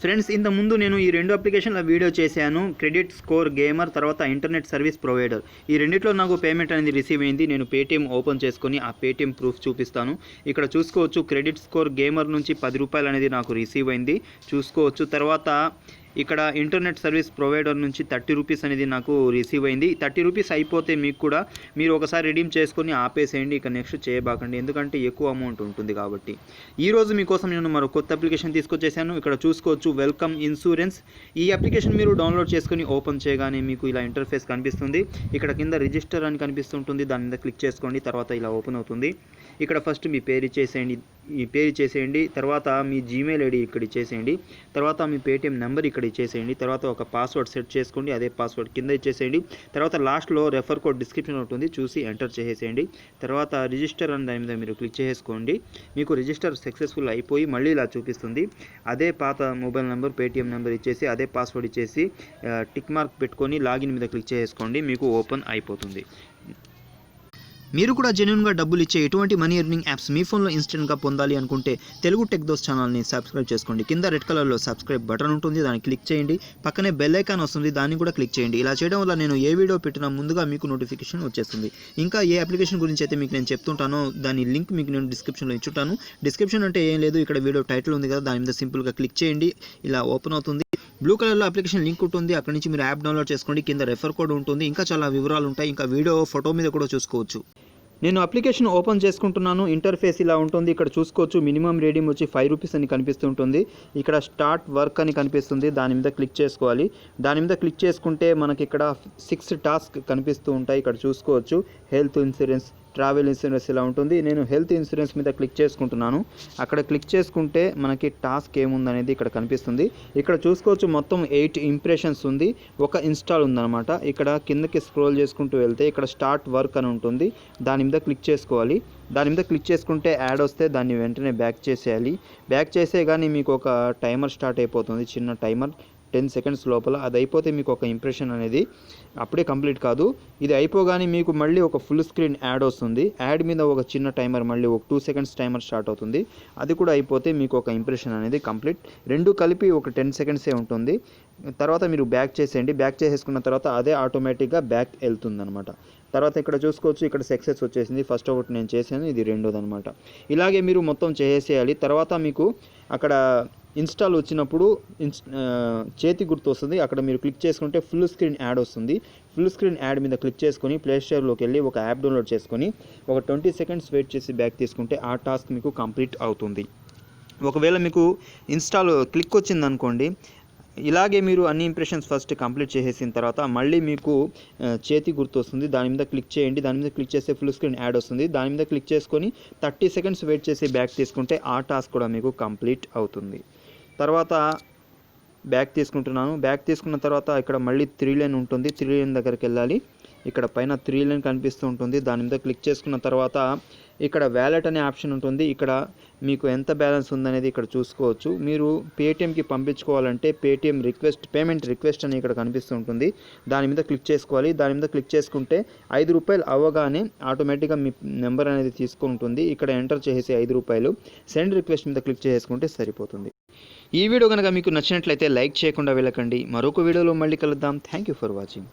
Friends, ఇంత ముందు నేను ఈ రెండు అప్లికేషన్ల వీడియో చేశాను. క్రెడిట్ స్కోర్ గేమర్, తర్వాత ఇంటర్నెట్ సర్వీస్ ప్రొవైడర్. ఈ రెండిట్లో నాకు పేమెంట్ అనేది రిసీవ్ అయింది. నేను పేటీఎం ఓపెన్ చేసుకొని ఆ పేటీఎం ప్రూఫ్ చూపిస్తాను. ఇక్కడ చూసుకోవచ్చు, క్రెడిట్ స్కోర్ గేమర్ నుంచి ₹10 అనేది నాకు రిసీవ్ అయింది చూసుకోవచ్చు. తర్వాత ఇక్కడ ఇంటర్నెట్ సర్వీస్ ప్రొవైడర్ నుంచి ₹30 అనేది నాకు రిసీవ్ అయింది. ₹30 అయిపోతే మీకు కూడా మీరు ఒకసారి రిడీమ్ చేసుకొని ఆపేసేయండి. ఇక నెక్స్ట్ చేయబాకండి, ఎందుకంటే ఎక్కువ అమౌంట్ ఉంటుంది కాబట్టి. ఈరోజు మీకోసం నేను మరో కొత్త అప్లికేషన్ తీసుకొచ్చేసాను. ఇక్కడ చూసుకోవచ్చు, వెల్కమ్ ఇన్సూరెన్స్. ఈ అప్లికేషన్ మీరు డౌన్లోడ్ చేసుకొని ఓపెన్ చేయగానే మీకు ఇలా ఇంటర్ఫేస్ కనిపిస్తుంది. ఇక్కడ కింద రిజిస్టర్ అని కనిపిస్తుంటుంది, దాని మీద క్లిక్ చేసుకోండి. తర్వాత ఇలా ఓపెన్ అవుతుంది. ఇక్కడ ఫస్ట్ మీ పేరు ఇచ్చేసేయండి. తర్వాత మీ జీమెయిల్ ఐడి ఇక్కడ ఇచ్చేసేయండి. తర్వాత మీ పేటీఎం నెంబర్ ఇక్కడ ఇచ్చేసేయండి. తర్వాత ఒక పాస్వర్డ్ సెట్ చేసుకోండి, అదే పాస్వర్డ్ కింద ఇచ్చేసేయండి. తర్వాత లాస్ట్లో రెఫర్ కోడ్ డిస్క్రిప్షన్ ఉంటుంది, చూసి ఎంటర్ చేసేయండి. తర్వాత రిజిస్టర్ అని దాని మీద మీరు క్లిక్ చేసుకోండి. మీకు రిజిస్టర్ సక్సెస్ఫుల్ అయిపోయి మళ్ళీ ఇలా చూపిస్తుంది. అదే పాత మొబైల్ నెంబర్, పేటీఎం నెంబర్ ఇచ్చేసి అదే పాస్వర్డ్ ఇచ్చేసి టిక్ మార్క్ పెట్టుకొని లాగిన్ మీద క్లిక్ చేసుకోండి. మీకు ఓపెన్ అయిపోతుంది. మీరు కూడా జెన్యూన్గా డబ్బులు ఇచ్చే ఎటువంటి మనీ ఎర్నింగ్ యాప్స్ మీ ఫోన్లో ఇన్స్టెంట్గా పొందాలి అనుకుంటే తెలుగు టెక్ దోస్ట్ ఛానల్ని సబ్స్క్రైబ్ చేసుకోండి. కింద రెడ్ కలర్లో సబ్స్క్రైబ్ బటన్ ఉంటుంది, దాన్ని క్లిక్ చేయండి. పక్కనే బెల్ ఐకాన్ వస్తుంది, దాన్ని కూడా క్లిక్ చేయండి. ఇలా చేయడం వల్ల నేను ఏ వీడియో పెట్టినా ముందుగా మీకు నోటిఫికేషన్ వచ్చేస్తుంది. ఇంకా ఏ అప్లికేషన్ గురించి అయితే మీకు నేను చెప్తుంటానో దాని లింక్ మీకు నేను డిస్క్రిప్షన్లో ఇచ్చుంటాను. డిస్క్రిప్షన్ అంటే ఏం లేదు, ఇక్కడ వీడియో టైటిల్ ఉంది కదా, దాని మీద సింపుల్గా క్లిక్ చేయండి. ఇలా ఓపెన్ అవుతుంది. బ్లూ కలర్లో అప్లికేషన్ లింక్ ఉంటుంది, అక్కడి నుంచి మీరు యాప్ డౌన్లోడ్ చేసుకోండి. కింద రెఫర్ కోడ్ ఉంటుంది, ఇంకా చాలా వివరాలు ఉంటాయి. ఇంకా వీడియో ఫోటో మీద కూడా చూసుకోవచ్చు. నేను అప్లికేషన్ ఓపెన్ చేసుకుంటున్నాను. ఇంటర్ఫేస్ ఇలా ఉంటుంది. ఇక్కడ చూసుకోవచ్చు, మినిమం రీడింగ్ వచ్చి ₹5 అని కనిపిస్తుంటుంది. ఇక్కడ స్టార్ట్ వర్క్ అని కనిపిస్తుంది, దాని మీద క్లిక్ చేసుకోవాలి. దాని మీద క్లిక్ చేసుకుంటే మనకి ఇక్కడ 6 టాస్క్ కనిపిస్తూ ఉంటాయి. ఇక్కడ చూసుకోవచ్చు, హెల్త్ ఇన్సూరెన్స్, ట్రావెల్ ఇన్సూరెన్స్ ఇలా ఉంటుంది. నేను హెల్త్ ఇన్సూరెన్స్ మీద క్లిక్ చేసుకుంటున్నాను. అక్కడ క్లిక్ చేసుకుంటే మనకి టాస్క్ ఏముందనేది ఇక్కడ కనిపిస్తుంది. ఇక్కడ చూసుకోవచ్చు, మొత్తం 8 ఇంప్రెషన్స్ ఉంది, ఒక ఇన్స్టాల్ ఉందన్నమాట. ఇక్కడ కిందకి స్క్రోల్ చేసుకుంటూ వెళ్తే ఇక్కడ స్టార్ట్ వర్క్ అని ఉంటుంది, దాని మీద క్లిక్ చేసుకోవాలి. దాని మీద క్లిక్ చేసుకుంటే యాడ్ వస్తే దాన్ని వెంటనే బ్యాక్ చేసేయాలి. బ్యాక్ చేసే కానీ మీకు ఒక టైమర్ స్టార్ట్ అయిపోతుంది, చిన్న టైమర్ 10 సెకండ్స్ లోపల. అది అయిపోతే మీకు ఒక ఇంప్రెషన్ అనేది అప్పుడే కంప్లీట్ కాదు. ఇది అయిపోగానే మీకు మళ్ళీ ఒక ఫుల్ స్క్రీన్ యాడ్ వస్తుంది. యాడ్ మీద ఒక చిన్న టైమర్, మళ్ళీ ఒక 2 సెకండ్స్ టైమర్ స్టార్ట్ అవుతుంది. అది కూడా అయిపోతే మీకు ఒక ఇంప్రెషన్ అనేది కంప్లీట్. రెండు కలిపి ఒక 10 సెకండ్సే ఉంటుంది. తర్వాత మీరు బ్యాక్ చేసేయండి. బ్యాక్ చేసేసుకున్న తర్వాత అదే ఆటోమేటిక్గా బ్యాక్ వెళ్తుంది అనమాట. తర్వాత ఇక్కడ చూసుకోవచ్చు, ఇక్కడ సక్సెస్ వచ్చేసింది. ఫస్ట్ ఒకటి నేను చేశాను, ఇది రెండోది అనమాట. ఇలాగే మీరు మొత్తం చేసేయాలి. తర్వాత మీకు అక్కడ ఇన్స్టాల్ వచ్చినప్పుడు చేతి గుర్తు వస్తుంది, అక్కడ మీరు క్లిక్ చేసుకుంటే ఫుల్ స్క్రీన్ యాడ్ వస్తుంది. ఫుల్ స్క్రీన్ యాడ్ మీద క్లిక్ చేసుకొని ప్లే స్టోర్లోకి వెళ్ళి ఒక యాప్ డౌన్లోడ్ చేసుకొని ఒక 20 సెకండ్స్ వెయిట్ చేసి బ్యాక్ తీసుకుంటే ఆ టాస్క్ మీకు కంప్లీట్ అవుతుంది. ఒకవేళ మీకు ఇన్స్టాల్ క్లిక్ వచ్చిందనుకోండి, ఇలాగే మీరు అన్ని ఇంప్రెషన్స్ ఫస్ట్ కంప్లీట్ చేసేసిన తర్వాత మళ్ళీ మీకు చేతి గుర్తు వస్తుంది, దాని మీద క్లిక్ చేయండి. దాని మీద క్లిక్ చేస్తే ఫుల్ స్క్రీన్ యాడ్ వస్తుంది. దాని మీద క్లిక్ చేసుకొని 30 సెకండ్స్ వెయిట్ చేసి బ్యాక్ తీసుకుంటే ఆ టాస్క్ కూడా మీకు కంప్లీట్ అవుతుంది. తర్వాత బ్యాక్ తీసుకుంటున్నాను. బ్యాక్ తీసుకున్న తర్వాత ఇక్కడ మళ్ళీ 3 లైన్ ఉంటుంది, 3 లైన్ దగ్గరికి వెళ్ళాలి. ఇక్కడ పైన 3 లైన్ కనిపిస్తూ ఉంటుంది, దాని మీద క్లిక్ చేసుకున్న తర్వాత ఇక్కడ వ్యాలెట్ అనే ఆప్షన్ ఉంటుంది. ఇక్కడ మీకు ఎంత బ్యాలెన్స్ ఉందనేది ఇక్కడ చూసుకోవచ్చు. మీరు పేటీఎంకి పంపించుకోవాలంటే పేటీఎం పేమెంట్ రిక్వెస్ట్ అని ఇక్కడ కనిపిస్తూ ఉంటుంది, దాని మీద క్లిక్ చేసుకోవాలి. దాని మీద క్లిక్ చేసుకుంటే ₹5 అవ్వగానే ఆటోమేటిక్గా మీ నెంబర్ అనేది తీసుకుంటుంది. ఇక్కడ ఎంటర్ చేసేసి ₹5 సెండ్ రిక్వెస్ట్ మీద క్లిక్ చేసుకుంటే సరిపోతుంది. ఈ వీడియో కనుక మీకు నచ్చినట్లయితే లైక్ చేయకుండా వెళ్ళకండి. మరొక వీడియోలో మళ్ళీ కలుద్దాం. Thank you for watching.